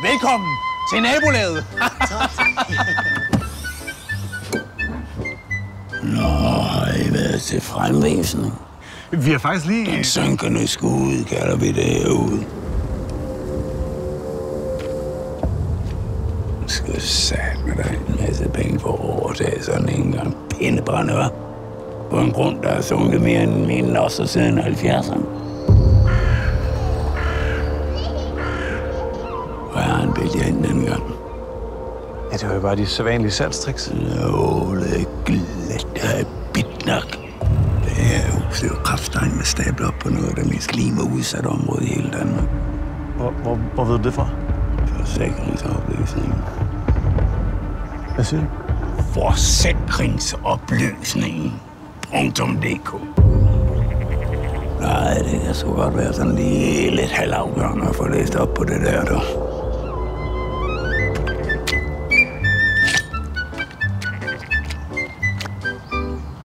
Velkommen til nabolaget. Nå, har I været til fremvisning? Vi har faktisk lige... Den synkende skud, kalder vi det herude. Nu skal satme dig en masse penge for at overtage sådan en gang pindebrænde, hva'? På en grund, der har sunket mere end min også siden 70'erne. Hvad har han bildt jer ind den gang? Ja, det var jo bare de sædvanlige salgstriks. Nåle glat af bit nok. Det her hus er jo krafttegn med stabler op på noget af det mest klimaudsat område i hele Danmark. Hvor ved du det fra? Forsikringsopløsningen. Hvad siger du? Forsikringsopløsningen.dk. Nej, det kan sgu godt være sådan lige lidt halvafgørende at få læst op på det der, du.